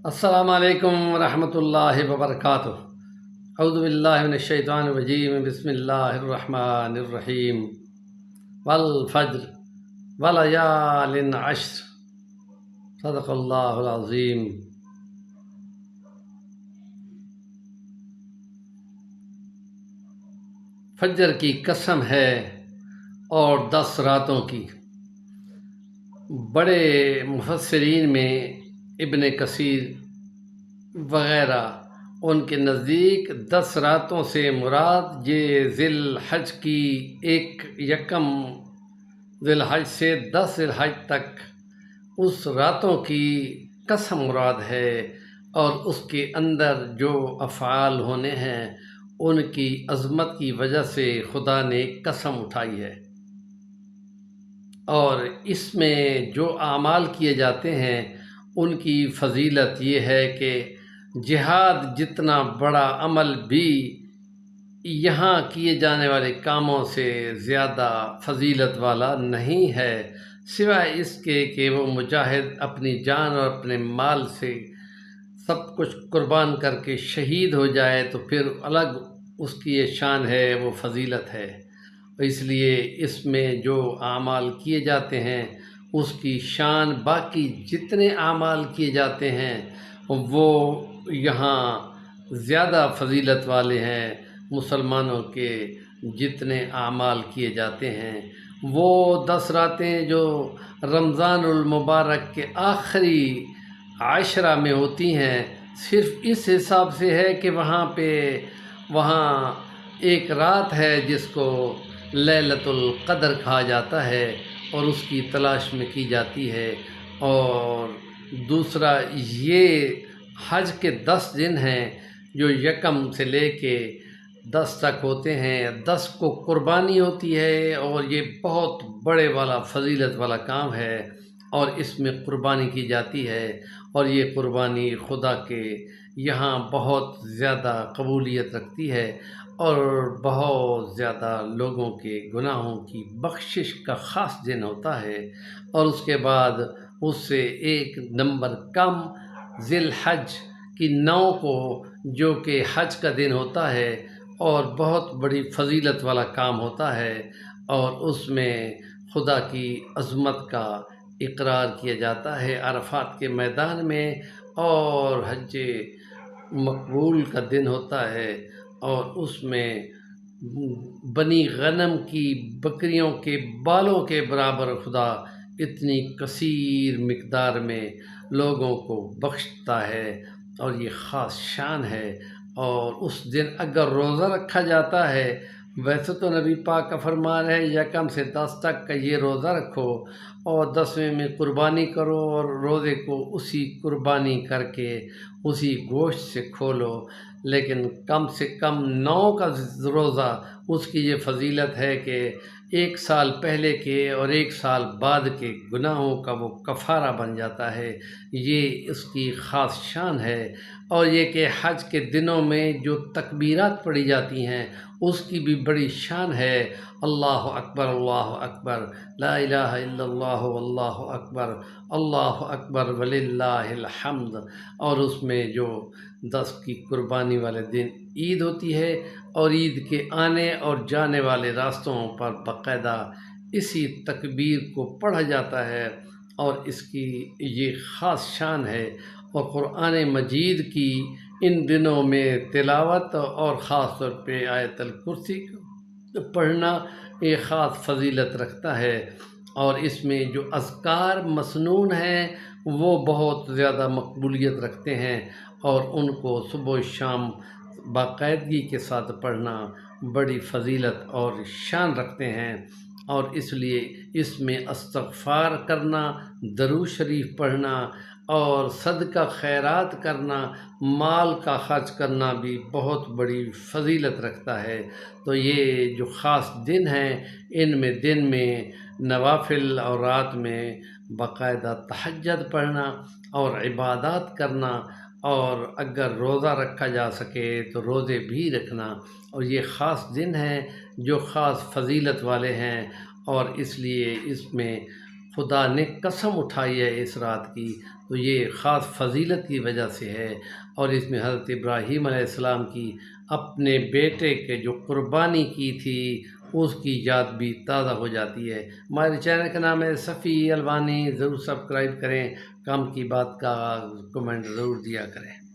السلام علیکم ورحمۃ اللہ وبرکاتہ۔ اعوذ باللہ من الشیطان الرجیم، بسم اللہ الرحمن الرحیم۔ والفجر ولیال عشر، صدق اللہ العظیم۔ فجر کی قسم ہے اور 10 راتوں کی۔ بڑے مفسرین میں ابن کثیر وغیرہ ان کے نزدیک 10 راتوں سے مراد یہ ذی الحج کی یکم ذی الحج سے 10 ذی الحج تک اس راتوں کی قسم مراد ہے، اور اس کے اندر جو افعال ہونے ہیں ان کی عظمت کی وجہ سے خدا نے قسم اٹھائی ہے۔ اور اس میں جو اعمال کیے جاتے ہیں ان کی فضیلت یہ ہے کہ جہاد جتنا بڑا عمل بھی یہاں کیے جانے والے کاموں سے زیادہ فضیلت والا نہیں ہے، سوائے اس کے کہ وہ مجاہد اپنی جان اور اپنے مال سے سب کچھ قربان کر کے شہید ہو جائے تو پھر الگ اس کی یہ شان ہے، وہ فضیلت ہے۔ اس لیے اس میں جو اعمال کیے جاتے ہیں اس کی شان باقی جتنے اعمال کیے جاتے ہیں وہ یہاں زیادہ فضیلت والے ہیں۔ مسلمانوں کے جتنے اعمال کیے جاتے ہیں وہ 10 راتیں جو رمضان المبارک کے آخری عشرہ میں ہوتی ہیں، صرف اس حساب سے ہے کہ وہاں ایک رات ہے جس کو لیلۃ القدر کہا جاتا ہے اور اس کی تلاش میں کی جاتی ہے۔ اور دوسرا یہ حج کے 10 دن ہیں جو یکم سے لے کے 10 تک ہوتے ہیں، 10 کو قربانی ہوتی ہے، اور یہ بہت بڑے والا فضیلت والا کام ہے، اور اس میں قربانی کی جاتی ہے، اور یہ قربانی خدا کے یہاں بہت زیادہ قبولیت رکھتی ہے، اور بہت زیادہ لوگوں کے گناہوں کی بخشش کا خاص دن ہوتا ہے۔ اور اس کے بعد اس سے 1 نمبر کم ذی الحج کی 9 کو، جو کہ حج کا دن ہوتا ہے اور بہت بڑی فضیلت والا کام ہوتا ہے، اور اس میں خدا کی عظمت کا اقرار کیا جاتا ہے عرفات کے میدان میں، اور حج مقبول کا دن ہوتا ہے، اور اس میں بنی غنم کی بکریوں کے بالوں کے برابر خدا اتنی کثیر مقدار میں لوگوں کو بخشتا ہے، اور یہ خاص شان ہے۔ اور اس دن اگر روزہ رکھا جاتا ہے، ویسے تو نبی پاک کا فرمان ہے یکم سے 10 تک کا یہ روزہ رکھو اور 10ویں میں قربانی کرو، اور روزے کو اسی قربانی کر کے اسی گوشت سے کھولو، لیکن کم سے کم 9 کا روزہ اس کی یہ فضیلت ہے کہ 1 سال پہلے کے اور 1 سال بعد کے گناہوں کا وہ کفارہ بن جاتا ہے، یہ اس کی خاص شان ہے۔ اور یہ کہ حج کے دنوں میں جو تکبیرات پڑھی جاتی ہیں اس کی بھی بڑی شان ہے، اللہ اکبر، لا الہ الا اللہ واللہ اکبر وللہ الحمد۔ اور اس میں جو 10 کی قربانی والے دن عید ہوتی ہے، اور عید کے آنے اور جانے والے راستوں پر باقاعدہ اسی تکبیر کو پڑھا جاتا ہے، اور اس کی یہ خاص شان ہے۔ اور قرآن مجید کی ان دنوں میں تلاوت اور خاص طور پہ آیت الکرسی پڑھنا ایک خاص فضیلت رکھتا ہے، اور اس میں جو اذکار مسنون ہیں وہ بہت زیادہ مقبولیت رکھتے ہیں، اور ان کو صبح و شام باقاعدگی کے ساتھ پڑھنا بڑی فضیلت اور شان رکھتے ہیں۔ اور اس لیے اس میں استغفار کرنا، درود شریف پڑھنا اور صدقہ خیرات کرنا، مال کا خرچ کرنا بھی بہت بڑی فضیلت رکھتا ہے۔ تو یہ جو خاص دن ہیں ان میں دن میں نوافل اور رات میں باقاعدہ تہجد پڑھنا اور عبادات کرنا، اور اگر روزہ رکھا جا سکے تو روزے بھی رکھنا، اور یہ خاص دن ہیں جو خاص فضیلت والے ہیں، اور اس لیے اس میں خدا نے قسم اٹھائی ہے اس رات کی، تو یہ خاص فضیلت کی وجہ سے ہے، اور اس میں حضرت ابراہیم علیہ السلام کی اپنے بیٹے کے جو قربانی کی تھی اس کی یاد بھی تازہ ہو جاتی ہے۔ ہمارے چینل کا نام ہے صفی الوانی، ضرور سبسکرائب کریں، کام کی بات کا کمنٹ ضرور دیا کریں۔